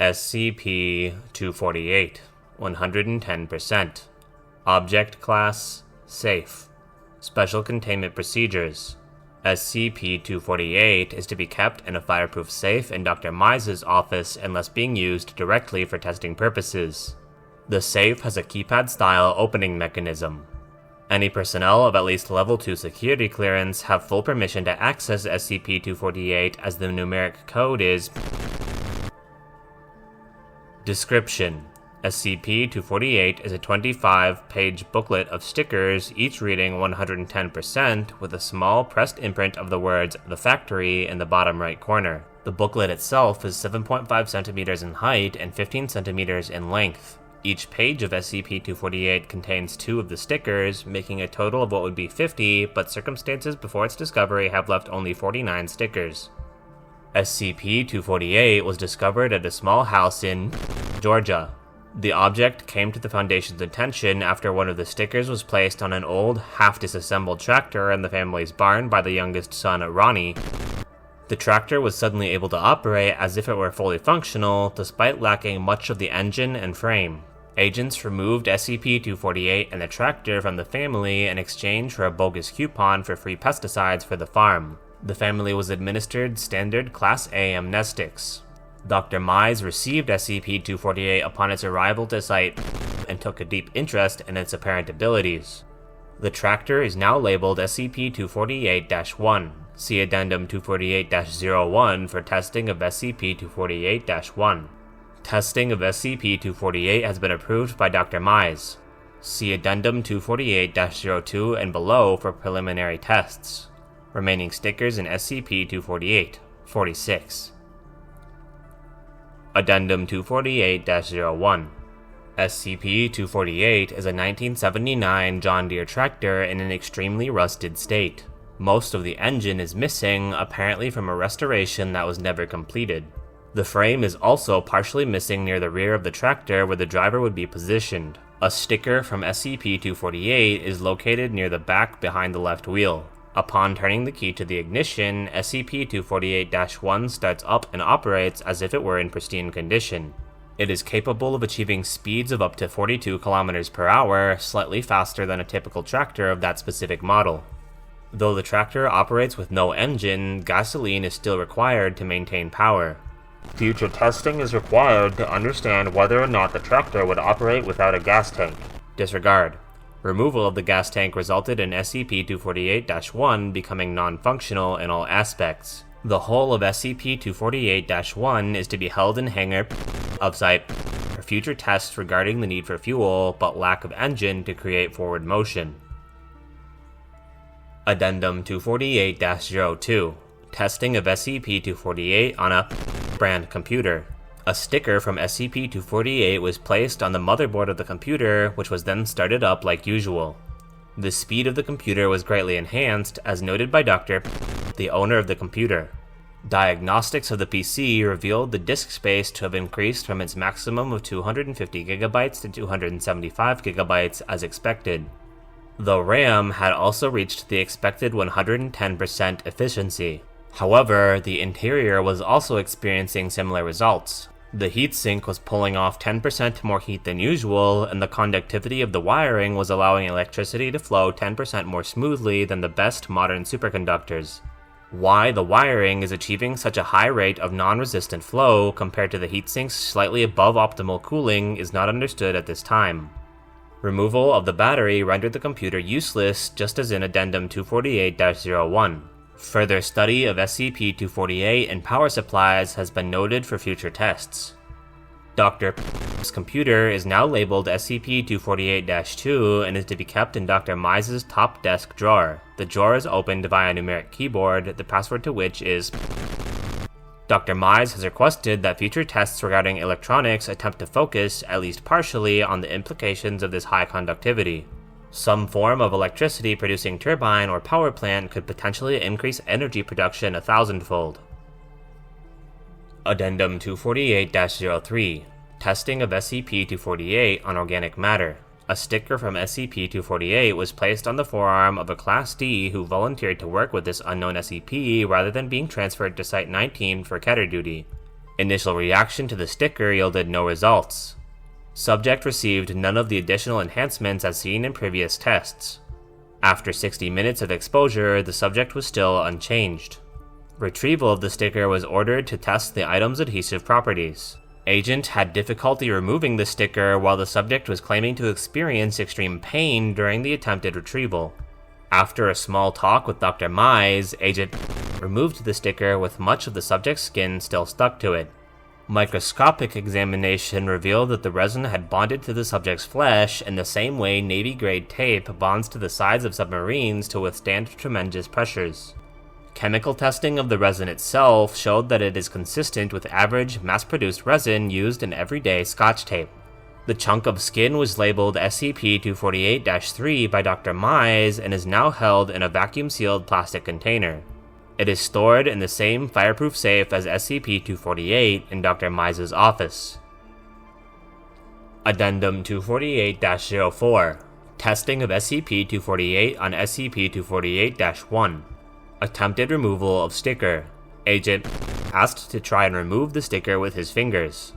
SCP-248, 110%. Object Class: Safe. Special Containment Procedures. SCP-248 is to be kept in a fireproof safe in Dr. Mize's office unless being used directly for testing purposes. The safe has a keypad-style opening mechanism. Any personnel of at least Level 2 security clearance have full permission to access SCP-248 as the numeric code is... Description: SCP-248 is a 25-page booklet of stickers, each reading 110%, with a small pressed imprint of the words "The Factory" in the bottom right corner. The booklet itself is 7.5 centimeters in height and 15 centimeters in length. Each page of SCP-248 contains 2 of the stickers, making a total of what would be 50, but circumstances before its discovery have left only 49 stickers. SCP-248 was discovered at a small house in Georgia. The object came to the Foundation's attention after one of the stickers was placed on an old, half-disassembled tractor in the family's barn by the youngest son, Ronnie. The tractor was suddenly able to operate as if it were fully functional, despite lacking much of the engine and frame. Agents removed SCP-248 and the tractor from the family in exchange for a bogus coupon for free pesticides for the farm. The family was administered standard Class A amnestics. Dr. Mize received SCP-248 upon its arrival to site and took a deep interest in its apparent abilities. The tractor is now labeled SCP-248-1. See Addendum 248-01 for testing of SCP-248-1. Testing of SCP-248 has been approved by Dr. Mize. See Addendum 248-02 and below for preliminary tests. Remaining stickers in SCP-248, 46. Addendum 248-01. SCP-248 is a 1979 John Deere tractor in an extremely rusted state. Most of the engine is missing, apparently from a restoration that was never completed. The frame is also partially missing near the rear of the tractor where the driver would be positioned. A sticker from SCP-248 is located near the back behind the left wheel. Upon turning the key to the ignition, SCP-248-1 starts up and operates as if it were in pristine condition. It is capable of achieving speeds of up to 42 km per hour, slightly faster than a typical tractor of that specific model. Though the tractor operates with no engine, gasoline is still required to maintain power. Future testing is required to understand whether or not the tractor would operate without a gas tank. Disregard. Removal of the gas tank resulted in SCP-248-1 becoming non-functional in all aspects. The hull of SCP-248-1 is to be held in hangar of site for future tests regarding the need for fuel, but lack of engine to create forward motion. Addendum 248-02. Testing of SCP-248 on a brand computer. A sticker from SCP-248 was placed on the motherboard of the computer, which was then started up like usual. The speed of the computer was greatly enhanced, as noted by Dr. the owner of the computer. Diagnostics of the PC revealed the disk space to have increased from its maximum of 250 GB to 275 GB as expected. The RAM had also reached the expected 110% efficiency. However, the interior was also experiencing similar results. The heatsink was pulling off 10% more heat than usual, and the conductivity of the wiring was allowing electricity to flow 10% more smoothly than the best modern superconductors. Why the wiring is achieving such a high rate of non-resistant flow compared to the heatsink's slightly above optimal cooling is not understood at this time. Removal of the battery rendered the computer useless, just as in Addendum 248-01. Further study of SCP-248 and power supplies has been noted for future tests. Dr. P's computer is now labeled SCP-248-2 and is to be kept in Dr. Mize's top desk drawer. The drawer is opened via a numeric keyboard, the password to which is... Dr. Mize has requested that future tests regarding electronics attempt to focus, at least partially, on the implications of this high conductivity. Some form of electricity producing turbine or power plant could potentially increase energy production 1,000-fold. Addendum 248-03. Testing of SCP-248 on organic matter. A sticker from SCP-248 was placed on the forearm of a Class D who volunteered to work with this unknown SCP rather than being transferred to Site-19 for Keter duty. Initial reaction to the sticker yielded no results. Subject received none of the additional enhancements as seen in previous tests. After 60 minutes of exposure, the subject was still unchanged. Retrieval of the sticker was ordered to test the item's adhesive properties. Agent had difficulty removing the sticker while the subject was claiming to experience extreme pain during the attempted retrieval. After a small talk with Dr. Mize, Agent removed the sticker with much of the subject's skin still stuck to it. Microscopic examination revealed that the resin had bonded to the subject's flesh in the same way Navy-grade tape bonds to the sides of submarines to withstand tremendous pressures. Chemical testing of the resin itself showed that it is consistent with average mass-produced resin used in everyday Scotch tape. The chunk of skin was labeled SCP-248-3 by Dr. Mize and is now held in a vacuum-sealed plastic container. It is stored in the same fireproof safe as SCP-248 in Dr. Mize's office. Addendum 248-04 Testing of SCP-248 on SCP-248-1 Attempted removal of sticker. Agent asked to try and remove the sticker with his fingers.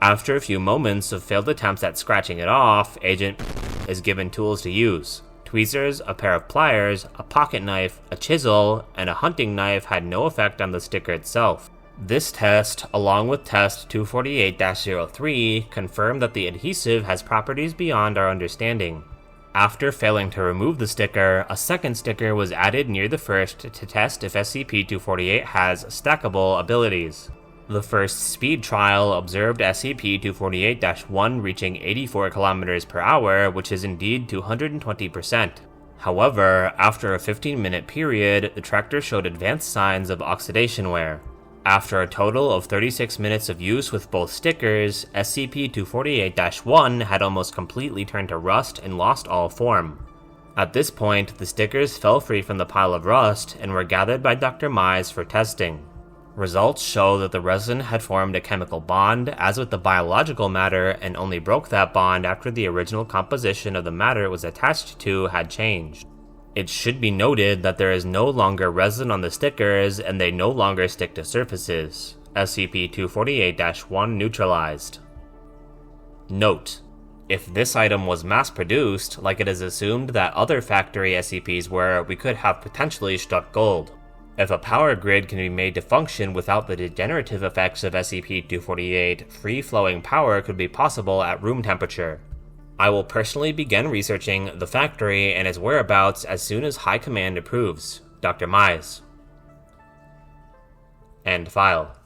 After a few moments of failed attempts at scratching it off, Agent is given tools to use. Tweezers, a pair of pliers, a pocket knife, a chisel, and a hunting knife had no effect on the sticker itself. This test, along with test 248-03, confirmed that the adhesive has properties beyond our understanding. After failing to remove the sticker, a second sticker was added near the first to test if SCP-248 has stackable abilities. The first speed trial observed SCP-248-1 reaching 84 km per hour, which is indeed 220%. However, after a 15-minute period, the tractor showed advanced signs of oxidation wear. After a total of 36 minutes of use with both stickers, SCP-248-1 had almost completely turned to rust and lost all form. At this point, the stickers fell free from the pile of rust and were gathered by Dr. Mize for testing. Results show that the resin had formed a chemical bond, as with the biological matter, and only broke that bond after the original composition of the matter it was attached to had changed. It should be noted that there is no longer resin on the stickers, and they no longer stick to surfaces. SCP-248-1 neutralized. Note: if this item was mass-produced, like it is assumed that other factory SCPs were, we could have potentially struck gold. If a power grid can be made to function without the degenerative effects of SCP-248, free-flowing power could be possible at room temperature. I will personally begin researching the factory and its whereabouts as soon as High Command approves. Dr. Mize. End file.